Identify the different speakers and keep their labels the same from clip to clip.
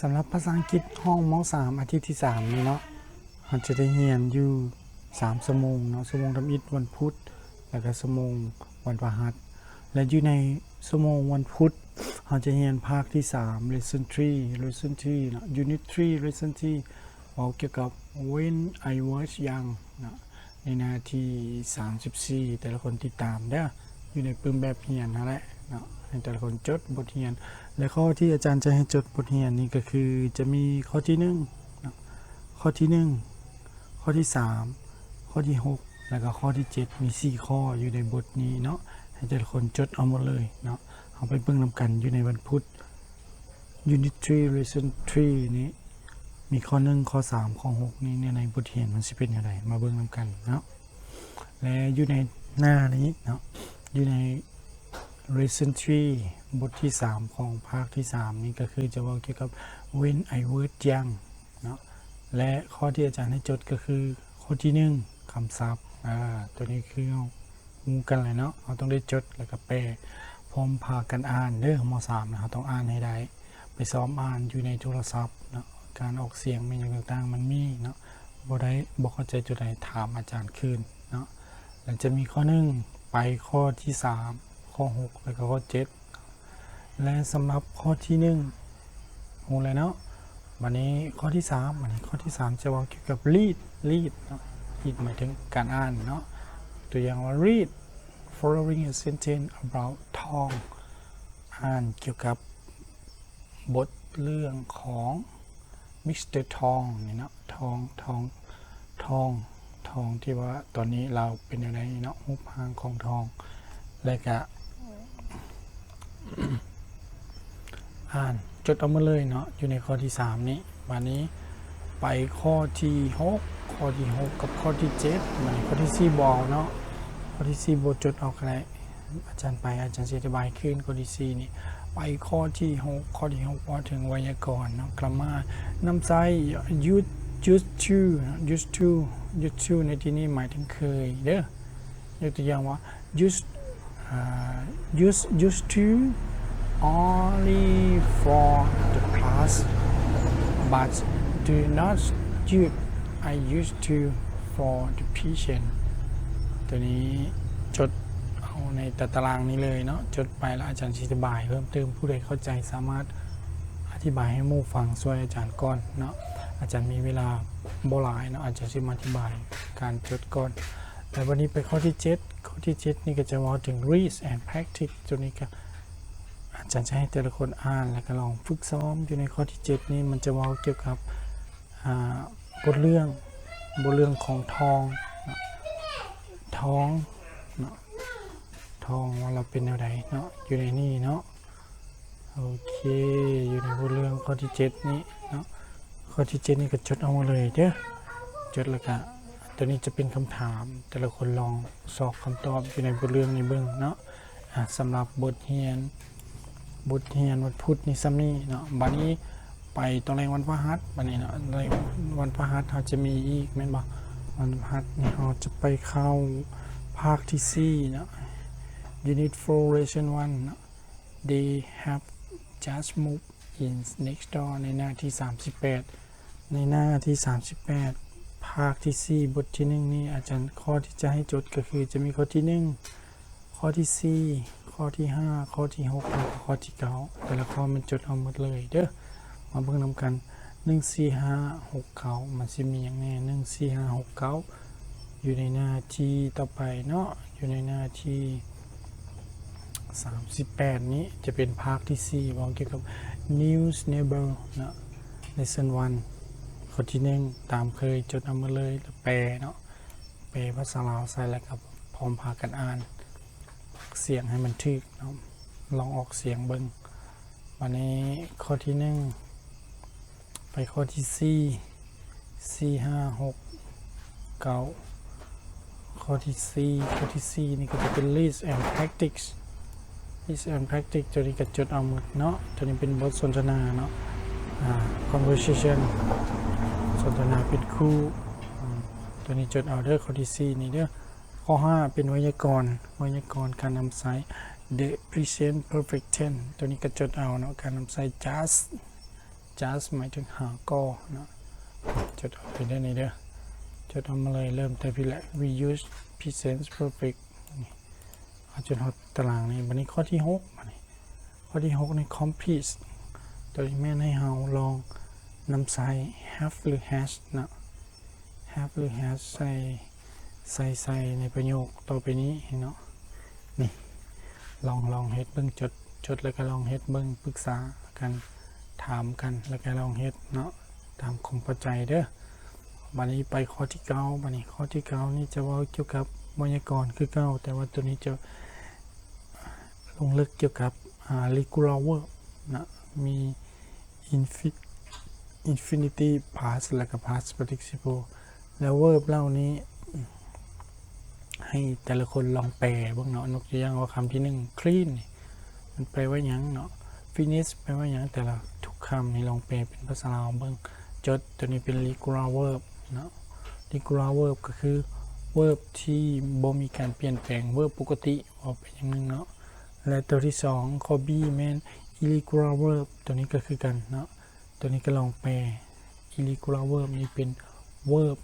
Speaker 1: สำหรับภาษาอังกฤษห้องม.3 อาทิตย์ที่3นี่เนาะเราจะได้เรียนอยู่3ชั่วโมงเนาะชั่วโมงทำอิฐวันพุธแล้วก็ชั่วโมงวันพฤหัสและอยู่ในชั่วโมงวันพุธเราจะเรียนภาคที่3 lesson 3เนาะ unit 3 lesson 3เกี่ยวกับ when I was young เนาะในหน้าที่34แต่ละคนติดตามเด้ออยู่ในปึ้มแบบเรียนนั่นแหละเนาะให้แต่ละคนจดบทเรียนและข้อที่อาจารย์จะให้จดบทเรียนนี่ก็คือจะมีข้อที่1นะข้อที่1ข้อที่3ข้อที่6แล้วก็ข้อที่7มี4ข้ออยู่ในบทนี้เนาะให้แต่ละคนจดเอาหมดเลยเนาะเอาไปเบิ่งนำกันอยู่ในวันพุธ Unit 3 Lesson 3นี้มีข้อ1ข้อ3ข้อ6นี้ในบทเรียนมันสิเป็นอย่างไรมาเบิ่งนำกันเนาะและอยู่ในหน้านี้เนาะอยู่ใน Lesson 3 บทที่3ของภาคที่3นี้ก็คือจะว่าเกี่ยวกับ when I was young เนาะและข้อที่อาจารย์ให้จดก็คือข้อที่1คำศัพท์ตัวนี้คืองูกันเลยเนาะเราต้องได้จดแล้วก็แปลพร้อมพากันอ่านเด้อม.3นะครับต้องอ่านให้ได้ไปซ้อมอ่านอยู่ในโทรศัพท์เนาะการออกเสียงมีอย่างต่างๆมันมีเนาะบ่เข้าใจจุดใดถามอาจารย์คืนเนาะแล้วจะมีข้อ1ไปข้อที่3ข้อ6แล้วก็ข้อ7และสำหรับข้อที่1ฮู้แล้วเนาะวันนี้ข้อที่3วันนี้ข้อที่3จะว่าเกี่ยวกับ read เนาะ read หมายถึงการอ่านเนาะตัวอย่างว่า read following a sentence about ทองอ่านเกี่ยวกับบทเรื่องของ Mr. ทองนี่เนาะทองที่ว่าตอนนี้เราเป็นอย่างไรเนาะรูปร่างของทองและก็อ่านจดเอามาเลยเนาะอยู่ในข้อที่3นี้วันนี้ไปข้อที่6กับข้อที่7มันข้อที่4บอเนาะข้อที่4บจดเอาอะไรอาจารย์จะอธิบายขึ้นข้อที่4นี่ไปข้อที่6พอถึงไวยากรณ์เนาะ grammar นำใช้ used to ในที่นี้หมายถึงเคยเด้อยกตัวอย่างว่า used to only for the past but do not use I used to for the present ตัวนี้จดเอาในตารางนี้เลยเนาะจดไปแล้วอาจารย์อธิบายเพิ่มเติมผู้ใดเข้าใจสามารถอธิบายให้หมู่ฟังช่วยอาจารย์ก่อนเนาะอาจารย์มีเวลาบ่หลายเนาะอาจารย์จะมาอธิบายการจดก่อนแต่วันนี้ไปข้อที่7นี่ก็จะว่าถึง read and practice ตัวนี้ก็อาจารย์จะให้แต่ละคนอ่านแล้วก็ลองฝึกซ้อมอยู่ในข้อที่7นี้มันจะว่าเกี่ยวกับบทเรื่องของทองว่าเราเป็นแนวใดเนาะอยู่ในนี่เนาะโอเคอยู่ในบทเรื่องข้อที่7นี้เนาะข้อที่7นี่ก็จดเอามาเลยเด้อจดแล้วก็ตัวนี้จะเป็นคำถามแต่ละคนลองสอบคำตอบอยู่ในบทเรื่องในเบื้องเนาะสำหรับบทเรียนวันพุธนี่ซ้ำนี่เนาะบัดนี้ไปตรงแรงวันพฤหัสบัดนี้เนาะในวันพฤหัสเราจะมีอีกแม่นบ่วันพฤหัสนี่เราจะไปเข้าภาคที่4เนาะ Unit 4 Lesson 1เนาะ They have just moved in next door ในหน้าที่38ภาคที่4บทที่1นี่อาจารย์ข้อที่จะให้จดก็คือจะมีข้อที่1ข้อที่4ข้อที่5ข้อที่6แล้วก็ข้อที่9แต่ละข้อมันจดเอาหมดเลยเด้อมาเบิ่งนำกัน1 4 5 6 9มันสิมีอย่างแน่1 4 5 6 9อยู่ในหน้าที่ต่อไปเนาะอยู่ในหน้าที่38นี้จะเป็นภาคที่4บอกเกี่ยวกับ news neighbor เนาะ lesson 1ข้อที่1ตามเคยจดเอามาเลยแล้วแปลเนาะแปลภาษาลาวใส่แล้วกับพร้อมพากันอ่านเสียงให้มันถูกเนาะลองออกเสียงเบิ่งวันนี้ข้อที่1ไปข้อที่4 5 6 9ข้อที่4นี่ก็จะเป็น list and practice ตัวนี้ก็จดเอาหมดเนาะตัวนี้เป็นบทสนทนาเนาะconversation สนทนาเป็นคู่ตัวนี้จดเอาเด้อข้อที่4นี่เด้อข้อ5เป็นไวยากรณ์การนำใช้ the present perfect tense ตัวนี้ก็จดเอาเนาะการนำใช้ just หมายถึงหาก็เนาะจดเอาไปได้ในเด้อจดเอามาเลยเริ่มแต่พี่แหละ we use present perfect นี่เอาจนหดตารางนี้วันนี้ข้อที่6มานี่ข้อที่6ใน complete โดยแม่นให้เราลองนำใส่ have หรือ has นะ have หรือ has ใส่ในประโยคต่อไปนี้เนาะนี่ลองเฮ็ดเบิ่งจดแล้วก็ลองเฮ็ดเบิ่งปรึกษากันถามกันแล้วก็ลองเฮ็ดเนาะตามความเข้าใจเด้อบัดนี้ไปข้อที่9บัดนี้ข้อที่9นี่จะเว้าเกี่ยวกับไวยากรณ์คือเก่าแต่ว่าตัวนี้จะลงลึกเกี่ยวกับregular verb นะมี infinitive past และก็ past participle แล้ว verb เหล่านี้ให้แต่ละคนลองแปลเบิ่งเนาะยกตัวอย่างว่าคำที่1 clean มันแปลว่าหยังเนาะ finish แปลว่าหยังแต่ละทุกคำนี่ลองแปลเป็นภาษาลาวเบิ่งจดตัวนี้เป็น regular verb เนาะ regular verb ก็คือ verb ที่บ่มีการเปลี่ยนแปลง verb ปกติออกเป็นอย่างนึงเนาะและตัวที่2 ข้อ B แม่น irregular verb ตัวนี้ก็คือกันเนาะตัวนี้ก็ลองแปล irregular verb นี่เป็น verb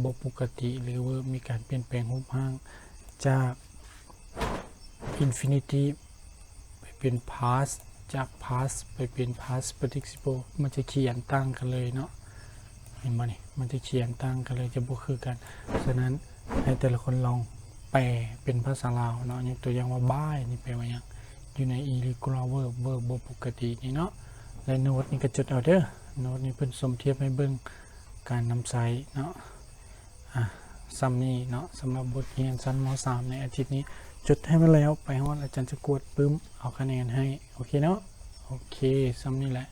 Speaker 1: บ่ปกติหรือ verb มีการเปลี่ยนแปลงรูปร่างจาก infinitive ไปเป็น past จาก past ไปเป็น past participle มันจะเขียนต่างกันเลยเนาะเห็นบ่นี่มันจะเขียนต่างกันเลยจะบ่คือกันฉะนั้นให้แต่ละคนลองแปลเป็นภาษาลาวเนาะยกตัวอย่างว่าบ้ายนี่แปลว่าหยังอยู่ใน irregular verb บ่ปกตินี่เนาะและโน้ตนี่ก็จดเอาเด้อโน้ตนี่เพิ่นสมเทียบให้เบิ่งการนำใช้เนาะซ้ำนี้เนาะสำหรับบทเรียนชั้นม.3 ในอาทิตย์นี้จดให้มาแล้วไปฮอดอาจารย์จะกวดปึ้มเอาคะแนนให้โอเคเนาะโอเคซ้ำนี้แหละ